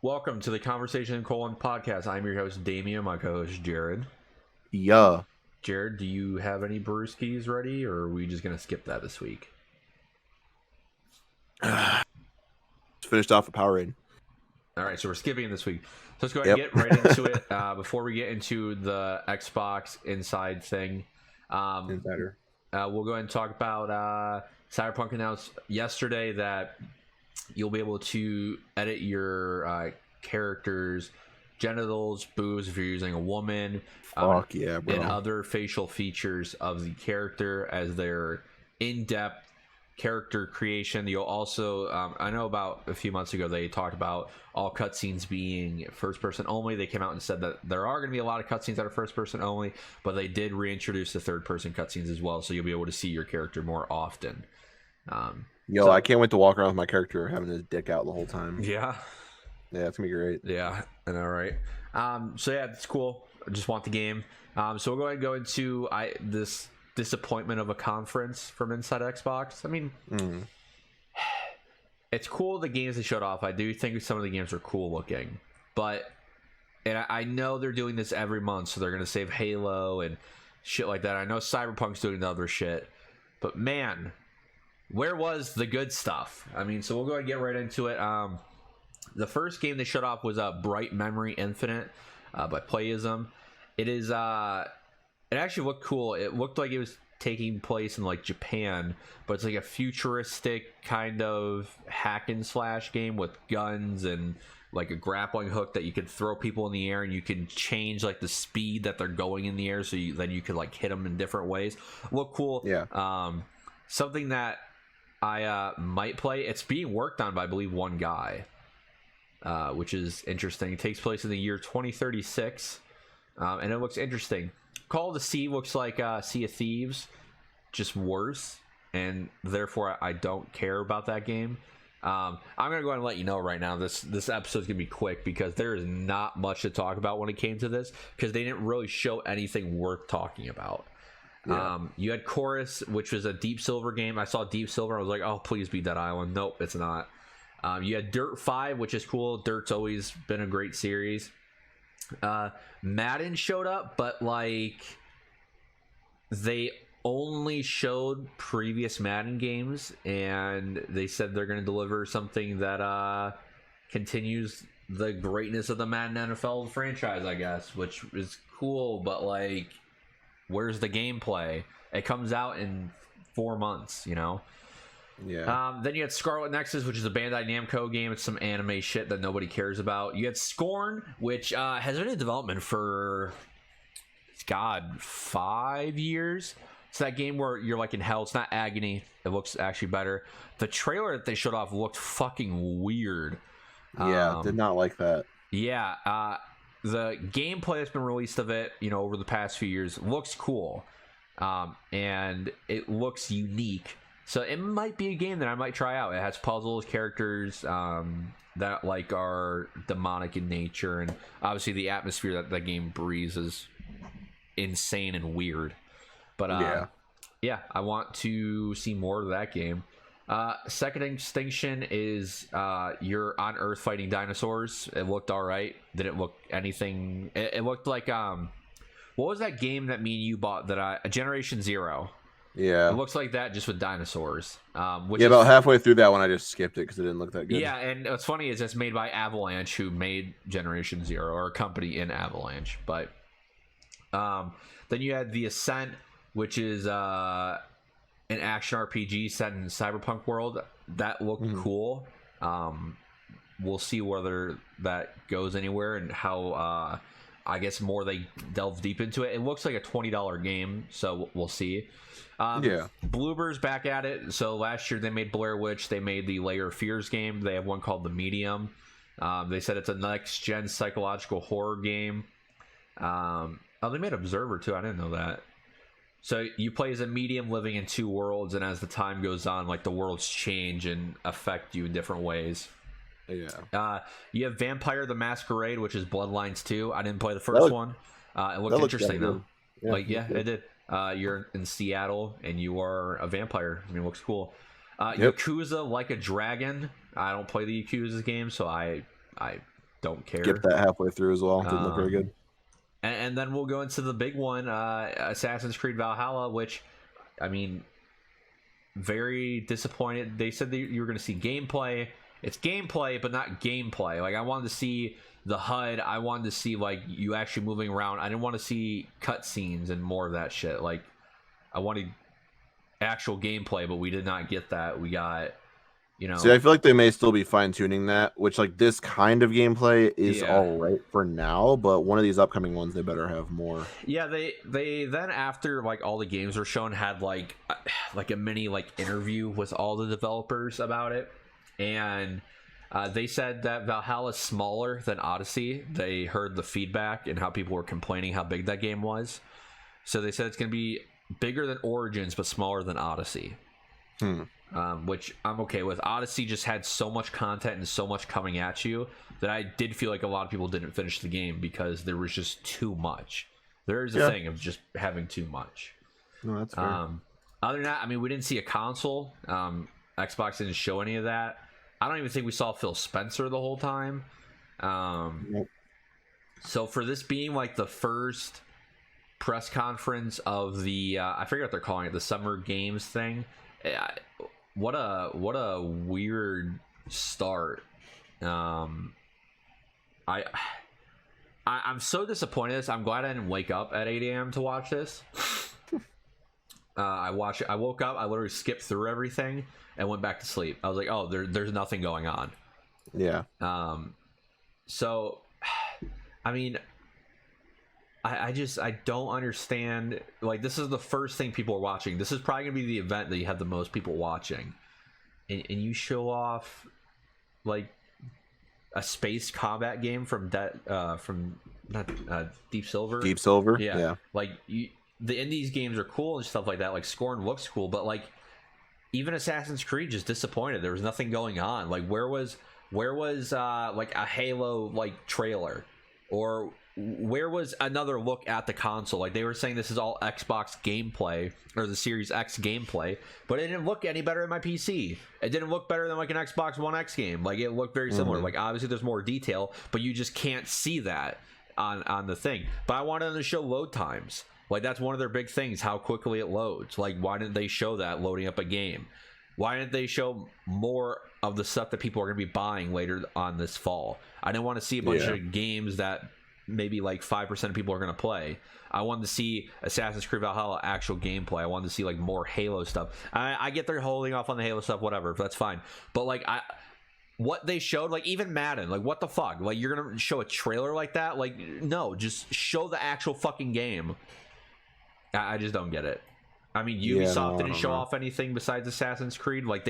Welcome to the Conversation podcast. I'm your host, Damien, my co-host, Jared. Yeah. Jared, do you have any brewskis ready, or are we just going to skip that this week? Finished off a Powerade. All right, so we're skipping this week. So let's go ahead and get right into it. Before we get into the Xbox Inside thing, Insider. we'll go ahead and talk about Cyberpunk announced yesterday that you'll be able to edit your character's genitals, boobs if you're using a woman, Fuck yeah, bro. and other facial features of the character as their in-depth character creation. You'll also, I know about a few months ago they talked about all cutscenes being first person only. They came out and said that there are going to be a lot of cutscenes that are first person only, but they did reintroduce the third person cutscenes as well, so you'll be able to see your character more often. I can't wait to walk around with my character having his dick out the whole time. Yeah, it's gonna be great. Yeah, I know, right? So yeah, it's cool. I just want the game. So we'll go ahead and go into this disappointment of a conference from Inside Xbox. I mean, it's cool the games they showed off. I do think some of the games are cool looking, and I know they're doing this every month, so they're gonna save Halo and shit like that. I know Cyberpunk's doing the other shit, but man, where was the good stuff? I mean, so we'll go ahead and get right into it. The first game they showed off was Bright Memory Infinite by Playism. It is it actually looked cool. It looked like it was taking place in like Japan, but it's like a futuristic kind of hack and slash game with guns and like a grappling hook that you could throw people in the air, and you can change like the speed that they're going in the air, so then you could like hit them in different ways. Look cool. Yeah. Something that I might play. It's being worked on by, I believe, one guy. Which is interesting. It takes place in the year 2036, and it looks interesting. Call of the Sea looks like Sea of Thieves, just worse, and therefore I don't care about that game. I'm gonna go ahead and let you know right now. This episode's gonna be quick because there is not much to talk about when it came to this, because they didn't really show anything worth talking about. Yeah. You had Chorus, which was a Deep Silver game. I saw Deep Silver, I was like, oh, please be Dead Island. Nope, it's not. You had Dirt 5, which is cool. Dirt's always been a great series. Madden showed up, but like they only showed previous Madden games, and they said they're going to deliver something that continues the greatness of the Madden NFL franchise, I guess, which is cool, but like, where's the gameplay? It comes out in 4 months, you know? Yeah. Then you had Scarlet Nexus, which is a Bandai Namco game. It's some anime shit that nobody cares about. You had Scorn, which has been in development for 5 years. It's that game where you're like in hell. It's not Agony. It looks actually better. The trailer that they showed off looked fucking weird. Yeah, did not like that. Yeah, the gameplay that's been released of it, over the past few years, looks cool, and it looks unique. So it might be a game that I might try out. It has puzzles, characters that like are demonic in nature, and obviously the atmosphere that the game breathes is insane and weird. But yeah, I want to see more of that game. Second Extinction is you're on Earth fighting dinosaurs. It looked all right. Didn't look anything. It looked like what was that game that me and you bought that Generation Zero? Yeah, it looks like that, just with dinosaurs. About halfway through that one, I just skipped it because it didn't look that good. Yeah, and what's funny is it's made by Avalanche, who made Generation Zero, or a company in Avalanche. But then you had The Ascent, which is an action RPG set in Cyberpunk world. That looked cool. We'll see whether that goes anywhere and how I guess more they delve deep into it. It looks like a $20 game, so we'll see. Bloober's back at it. So last year they made Blair Witch. They made the Layer of Fears game. They have one called The Medium. They said it's a next-gen psychological horror game. They made Observer too. I didn't know that. So you play as a medium living in two worlds, and as the time goes on, like, the worlds change and affect you in different ways. Yeah. You have Vampire the Masquerade, which is Bloodlines 2. I didn't play the first one. It looked interesting though. It did. You're in Seattle and you are a vampire. I mean, it looks cool. Yakuza Like a Dragon. I don't play the Yakuza game, so I don't care. Skipped that halfway through as well. Didn't look very good. And then we'll go into the big one, Assassin's Creed Valhalla, which, I mean, very disappointed. They said that you were going to see gameplay. It's gameplay, but not gameplay. Like, I wanted to see the HUD. I wanted to see, like, you actually moving around. I didn't want to see cutscenes and more of that shit. Like, I wanted actual gameplay, but we did not get that. We got, you know... See, I feel like they may still be fine-tuning that, which, like, this kind of gameplay is all right for now, but one of these upcoming ones, they better have more. Yeah, they then, after, like, all the games were shown, had, like a mini, like, interview with all the developers about it, and they said that Valhalla is smaller than Odyssey. They heard the feedback and how people were complaining how big that game was, so they said it's going to be bigger than Origins, but smaller than Odyssey. Which I'm okay with. Odyssey just had so much content and so much coming at you that I did feel like a lot of people didn't finish the game because there was just too much. There is a thing of just having too much. No, that's fair. Other than that, I mean, we didn't see a console. Xbox didn't show any of that. I don't even think we saw Phil Spencer the whole time. Nope. So for this being like the first press conference of the I forget what they're calling it, the Summer Games thing. What a weird start. I'm so disappointed in this. I'm glad I didn't wake up at 8 a.m. to watch this. I woke up, I literally skipped through everything and went back to sleep. I was like, oh, there's nothing going on. Yeah. So I mean, I don't understand. Like, this is the first thing people are watching. This is probably gonna be the event that you have the most people watching, and you show off like a space combat game from Deep Silver. Deep Silver. Yeah. Like, the indies games are cool and stuff like that. Like, Scorn looks cool, but like even Assassin's Creed just disappointed. There was nothing going on. Like, where was like a Halo like trailer, or where was another look at the console? Like, they were saying this is all Xbox gameplay, or the Series X gameplay, but it didn't look any better than my PC. It didn't look better than like an Xbox One X game. Like, it looked very similar. Like, obviously there's more detail, but you just can't see that on the thing. But I wanted them to show load times. Like, that's one of their big things, how quickly it loads. Like, why didn't they show that loading up a game? Why didn't they show more of the stuff that people are going to be buying later on this fall? I didn't want to see a bunch of games that maybe like 5% of people are going to play. I wanted to see Assassin's Creed Valhalla actual gameplay. I wanted to see like more Halo stuff. I get they're holding off on the Halo stuff, whatever, that's fine. But like, what they showed, like even Madden, like what the fuck? Like, you're going to show a trailer like that? Like, no, just show the actual fucking game. I just don't get it. I mean, Ubisoft didn't show off anything besides Assassin's Creed. Like,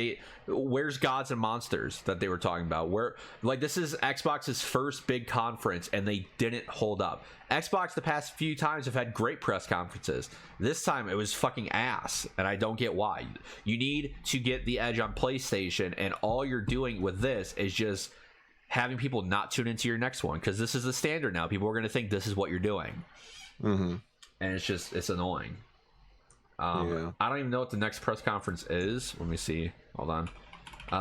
where's Gods and Monsters that they were talking about? Where, like, this is Xbox's first big conference, and they didn't hold up. Xbox the past few times have had great press conferences. This time it was fucking ass, and I don't get why. You need to get the edge on PlayStation, and all you're doing with this is just having people not tune into your next one, because this is the standard now. People are going to think this is what you're doing, and it's annoying. I don't even know what the next press conference is. Let me see. Hold on.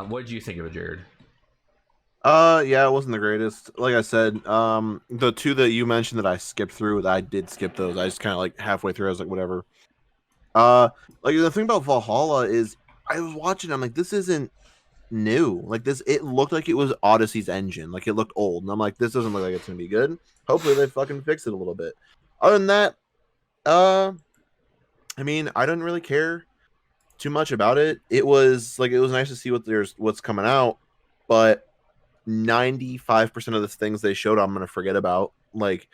What did you think of it, Jared? Yeah, it wasn't the greatest. Like I said, the two that you mentioned that I skipped through, I did skip those. I just kind of like halfway through, I was like, whatever. Like the thing about Valhalla is, I was watching, I'm like, this isn't new. Like this, it looked like it was Odyssey's engine. Like, it looked old, and I'm like, this doesn't look like it's gonna be good. Hopefully they fucking fix it a little bit. Other than that, I mean, I didn't really care too much about it. It was nice to see what's coming out, but 95% of the things they showed, I'm gonna forget about. Like,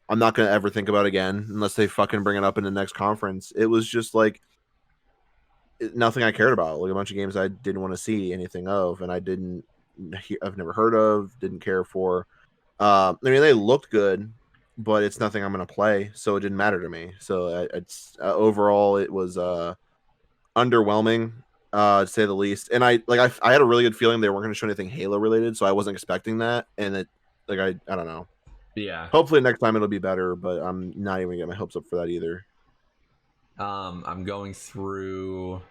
I'm not gonna ever think about again unless they fucking bring it up in the next conference. It was just like nothing I cared about. Like, a bunch of games I didn't want to see anything of, and I've never heard of, didn't care for. I mean, they looked good, but it's nothing I'm going to play, so it didn't matter to me. So it's overall, it was underwhelming, to say the least. And I had a really good feeling they weren't going to show anything Halo related, so I wasn't expecting that. And it, like, I don't know. Yeah. Hopefully next time it'll be better, but I'm not even getting my hopes up for that either. I'm going through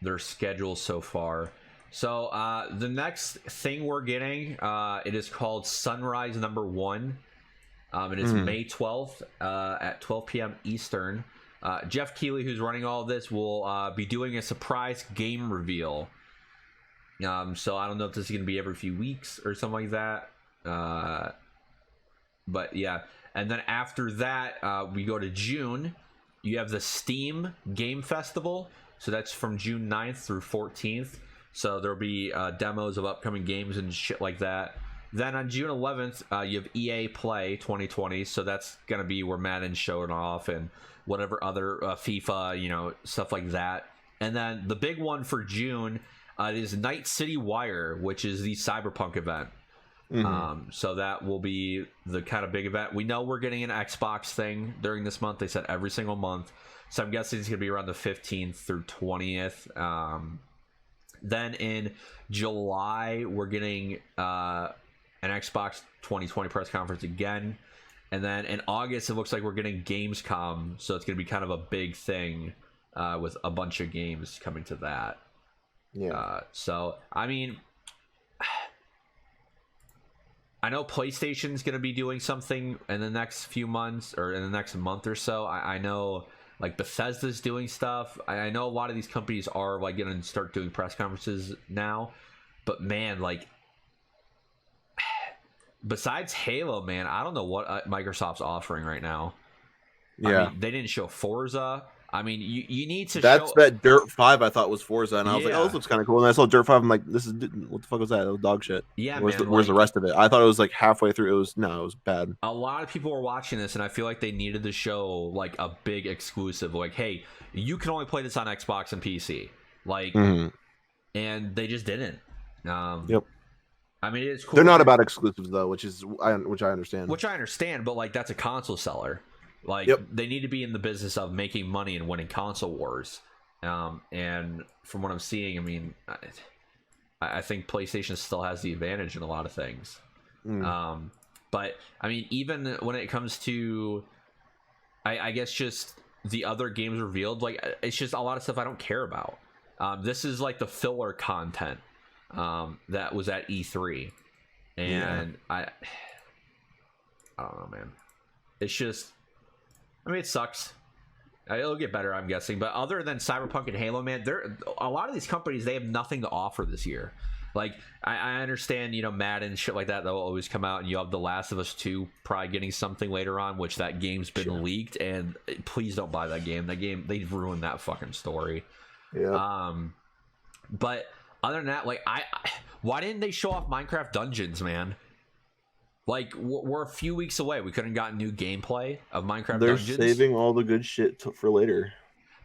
their schedule so far. So the next thing we're getting, it is called Sunrise Number 1. It is May 12th at 12 p.m. Eastern. Jeff Keighley, who's running all of this, will be doing a surprise game reveal. So I don't know if this is going to be every few weeks or something like that. But yeah. And then after that, we go to June. You have the Steam Game Festival. So that's from June 9th through 14th. So there'll be demos of upcoming games and shit like that. Then on June 11th, you have EA Play 2020. So that's going to be where Madden's showing off and whatever other FIFA, stuff like that. And then the big one for June is Night City Wire, which is the Cyberpunk event. So that will be the kind of big event. We know we're getting an Xbox thing during this month. They said every single month. So I'm guessing it's going to be around the 15th through 20th. Then in July, we're getting an Xbox 2020 press conference again. And then in August, it looks like we're getting Gamescom. So it's going to be kind of a big thing with a bunch of games coming to that. Yeah. So, I mean, I know PlayStation's going to be doing something in the next few months or in the next month or so. I know like Bethesda's doing stuff. I know a lot of these companies are like going to start doing press conferences now. But man, like besides Halo, man, I don't know what Microsoft's offering right now. Yeah. I mean, they didn't show Forza. I mean, you need to That's show... that Dirt 5 I thought was Forza, and I was like, Yeah. oh, this looks kind of cool. And I saw Dirt 5, I'm like, what the fuck was that? That was dog shit. Yeah, where's man. Where's the rest of it? I thought it was like halfway through. It was bad. A lot of people were watching this, and I feel like they needed to show like a big exclusive. Like, hey, you can only play this on Xbox and PC. Like, and they just didn't. Yep. I mean, it's cool. They're not about exclusives though, which I understand. Which I understand, but like that's a console seller. Like they need to be in the business of making money and winning console wars. And from what I'm seeing, I mean, I think PlayStation still has the advantage in a lot of things. But I mean, even when it comes to, I guess just the other games revealed, like it's just a lot of stuff I don't care about. This is like the filler content that was at E3, and I don't know, man. It's just, I mean, it sucks. It'll get better, I'm guessing. But other than Cyberpunk and Halo, man, a lot of these companies, they have nothing to offer this year. Like, I understand, Madden, shit like that will always come out, and you have The Last of Us 2 probably getting something later on, which that game's been leaked, and please don't buy that game. That game, they've ruined that fucking story. Yeah. But other than that, like, why didn't they show off Minecraft Dungeons, man? Like, we're a few weeks away. We couldn't gotten new gameplay of Minecraft Dungeons. They're saving all the good shit for later.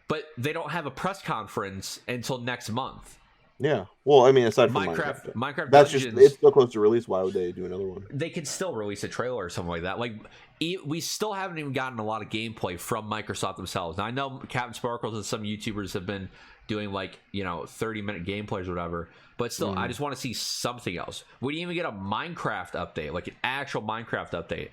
But they don't have a press conference until next month. Yeah. Well, I mean, aside from Minecraft that's Dungeons, it's still close to release. Why would they do another one? They could still release a trailer or something like that. Like, we still haven't even gotten a lot of gameplay from Microsoft themselves. Now, I know Captain Sparkles and some YouTubers have been doing like 30-minute gameplays or whatever, but still, I just want to see something else. We didn't even get a Minecraft update, like an actual Minecraft update.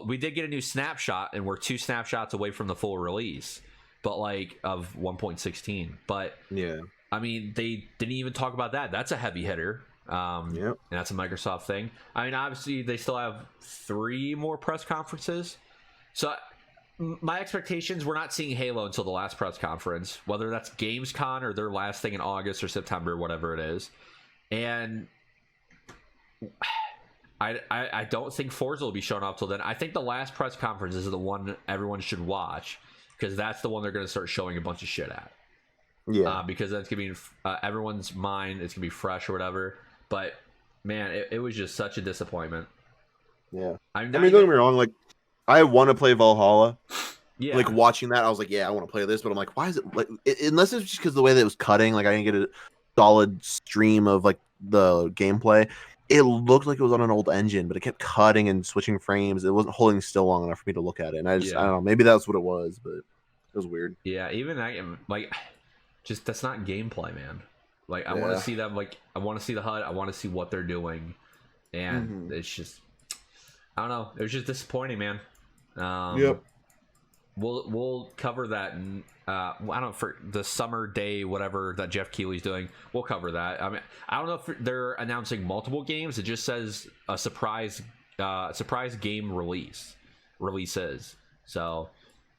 We did get a new snapshot, and we're 2 snapshots away from the full release, but like of 1.16. But yeah, I mean, they didn't even talk about that. That's a heavy hitter. And that's a Microsoft thing. I mean, obviously, they still have 3 more press conferences. So my expectations, we're not seeing Halo until the last press conference, whether that's Gamescom or their last thing in August or September, whatever it is. And I don't think Forza will be shown off till then. I think the last press conference is the one everyone should watch, because that's the one they're going to start showing a bunch of shit at. Yeah. Because that's going to be everyone's mind. It's going to be fresh or whatever. But, man, it was just such a disappointment. Yeah. I mean, don't get me wrong. Like, I want to play Valhalla. Yeah. Like, watching that, I was like, yeah, I want to play this. But I'm like, why is it, like, unless it's just because of the way that it was cutting, like, I didn't get a solid stream of, like, the gameplay. It looked like it was on an old engine, but it kept cutting and switching frames. It wasn't holding still long enough for me to look at it. And I don't know. Maybe that's what it was, but it was weird. Yeah, even that, like, just that's not gameplay, man. Like, I want to see them, like, I want to see the HUD. I want to see what they're doing. And it's just, I don't know. It was just disappointing, man. We'll cover that I don't know, for the summer day, whatever that Jeff Keighley's doing. We'll cover that. I mean, I don't know if they're announcing multiple games. It just says a surprise game releases. So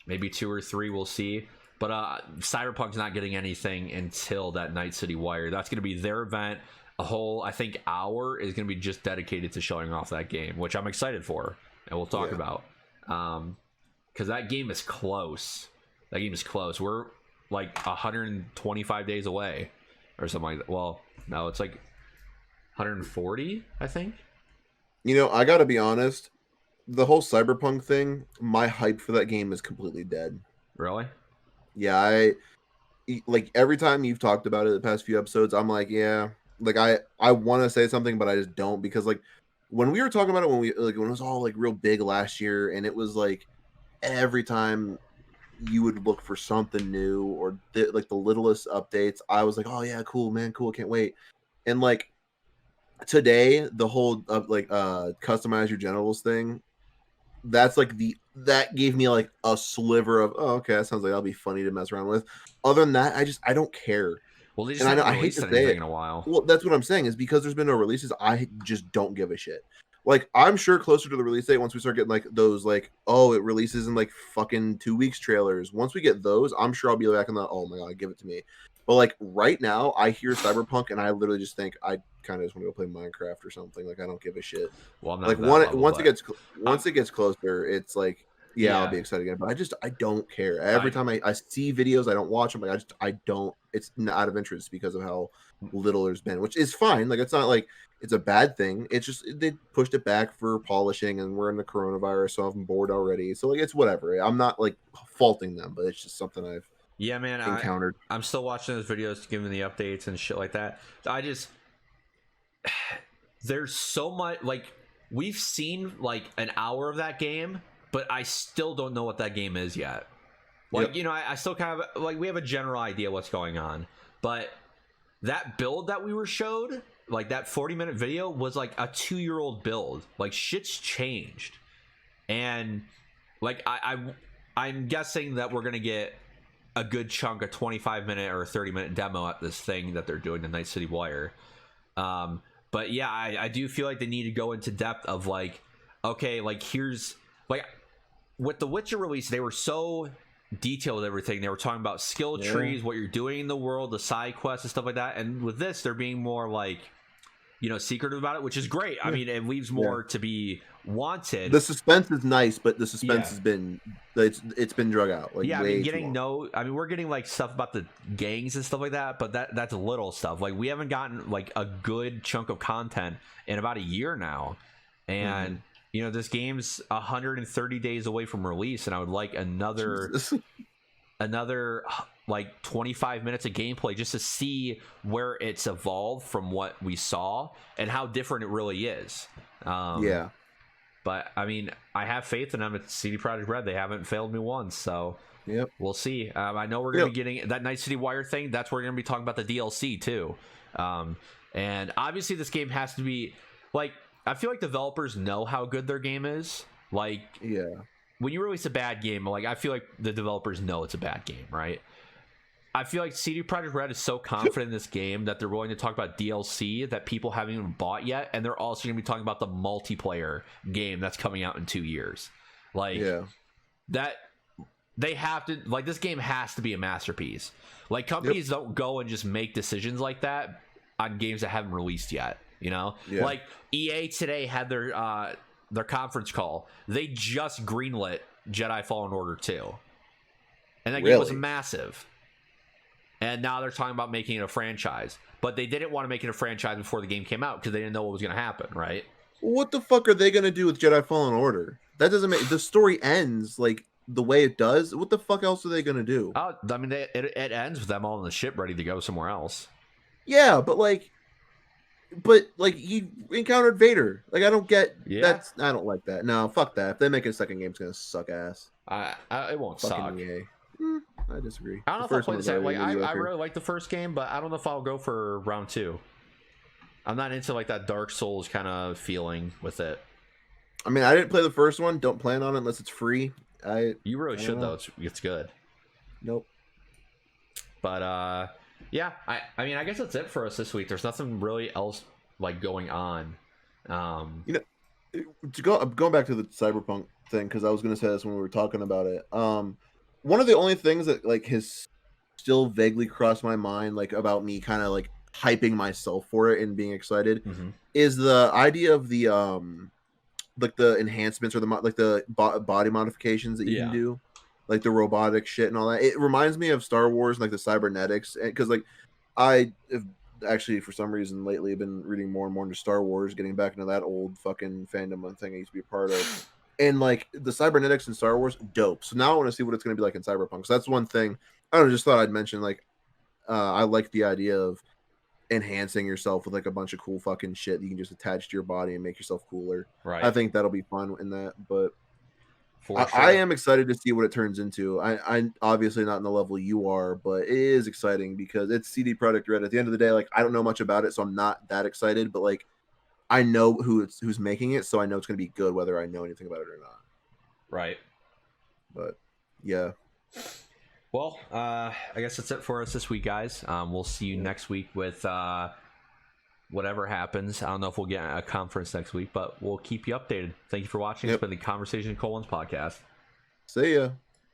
maybe 2 or 3, we'll see. But Cyberpunk's not getting anything until that Night City Wire. That's going to be their event. A whole, I think, hour is going to be just dedicated to showing off that game, which I'm excited for, and we'll talk about. Because that game is close. That game is close. We're like 125 days away or something like that. Well, no, it's like 140, I think. You know, I got to be honest. The whole Cyberpunk thing, my hype for that game is completely dead. Really? Yeah, like every time you've talked about it the past few episodes, I'm like, yeah, like I want to say something, but I just don't, because like when we were talking about it when it was all like real big last year, and it was like every time you would look for something new or like the littlest updates, I was like, oh yeah, cool, man, cool, can't wait. And like today, the whole customize your genitals thing, that's like that gave me like a sliver of, oh, okay, that sounds like that'll be funny to mess around with. Other than that, I don't care. Well, they just And I know haven't I hate released to say anything it. in a while. Well, that's what I'm saying, is because there's been no releases, I just don't give a shit. Like, I'm sure closer to the release date, once we start getting like those, like, oh, it releases in like fucking 2 weeks trailers. Once we get those, I'm sure I'll be back in the, oh my god, give it to me. But like right now, I hear Cyberpunk and I literally just think I kind of just want to go play Minecraft or something. Like, I don't give a shit. Well, I'm not Like that level, once but it gets closer, it's like, yeah, I'll be excited again. But I don't care. Every time I see videos, I don't watch them. Like, I don't. It's not out of interest because of how little there's been, which is fine. Like, it's not like it's a bad thing. It's just they pushed it back for polishing, and we're in the coronavirus, so I'm bored already. So like, it's whatever. I'm not like faulting them, but it's just something I've encountered. I'm still watching those videos, giving the updates and shit like that. There's so much, like, we've seen like an hour of that game, but I still don't know what that game is yet. Like, you know, I still kind of like, we have a general idea what's going on, but that build that we were showed, like that 40-minute video, was like a 2-year-old build. Like, shit's changed, and like I'm guessing that we're gonna get a good chunk of 25-minute or 30-minute demo at this thing that they're doing, the Night City Wire. But yeah, I do feel like they need to go into depth of like, okay, like here's like with the Witcher release, they were so detailed with everything. They were talking about skill trees, what you're doing in the world, the side quests and stuff like that. And with this, they're being more like, you know, secretive about it, which is great. I mean, it leaves more to be wanted. The suspense is nice, but the suspense has been it's been drug out. Like, I mean, we're getting like stuff about the gangs and stuff like that, but that's little stuff. Like, we haven't gotten like a good chunk of content in about a year now, and you know, this game's 130 days away from release, and I would like another like 25 minutes of gameplay just to see where it's evolved from what we saw and how different it really is. But I mean, I have faith in them at CD Projekt Red. They haven't failed me once, so we'll see. I know we're going to be getting that Night City Wire thing. That's where we're going to be talking about the DLC too. And obviously this game has to be like, I feel like developers know how good their game is. Like, when you release a bad game, like, I feel like the developers know it's a bad game, right? I feel like CD Projekt Red is so confident in this game that they're willing to talk about DLC that people haven't even bought yet, and they're also going to be talking about the multiplayer game that's coming out in 2 years. Like, that they have to, like, this game has to be a masterpiece. Like, companies don't go and just make decisions like that on games that haven't released yet, you know? Like, EA today had their conference call. They just greenlit Jedi Fallen Order 2, and that game was massive. And now they're talking about making it a franchise, but they didn't want to make it a franchise before the game came out because they didn't know what was going to happen, right? What the fuck are they going to do with Jedi Fallen Order? That doesn't make the story ends like the way it does. What the fuck else are they going to do? I mean, it ends with them all on the ship ready to go somewhere else. Yeah, but he encountered Vader. Like, I don't get that's. I don't like that. No, fuck that. If they make a second game, it's gonna suck ass. It won't suck. EA. I disagree. I don't know if I'll play the second. Like, I really like the first game, but I don't know if I'll go for round 2. I'm not into like that Dark Souls kind of feeling with it. I mean, I didn't play the first one. Don't plan on it unless it's free. You really should though. It's good. Nope. But yeah, I mean, I guess that's it for us this week. There's nothing really else like going on. You know, going back to the cyberpunk thing, because I was going to say this when we were talking about it. One of the only things that like has still vaguely crossed my mind, like about me kind of like hyping myself for it and being excited, Mm-hmm. is the idea of the like the enhancements or the like the body modifications that you can Yeah. do, like the robotic shit and all that. It reminds me of Star Wars, like the cybernetics, because like I have actually for some reason lately been reading more and more into Star Wars, getting back into that old fucking fandom thing I used to be a part of. And like the cybernetics in Star Wars, dope. So now I want to see what it's going to be like in Cyberpunk. So that's one thing I don't know, just thought I'd mention. Like, I like the idea of enhancing yourself with like a bunch of cool fucking shit that you can just attach to your body and make yourself cooler. I Right. think that'll be fun in that. But For I sure. am excited to see what it turns into. I'm obviously not in the level you are, but it is exciting because it's CD Projekt Red. At the end of the day, like I don't know much about it, so I'm not that excited. But like I know who's making it, so I know it's going to be good, whether I know anything about it or not. Right. But yeah, Well, I guess that's it for us this week, guys. We'll see you next week with whatever happens. I don't know if we'll get a conference next week, but we'll keep you updated. Thank you for watching. It's yep. been the Conversation Colons podcast. See ya.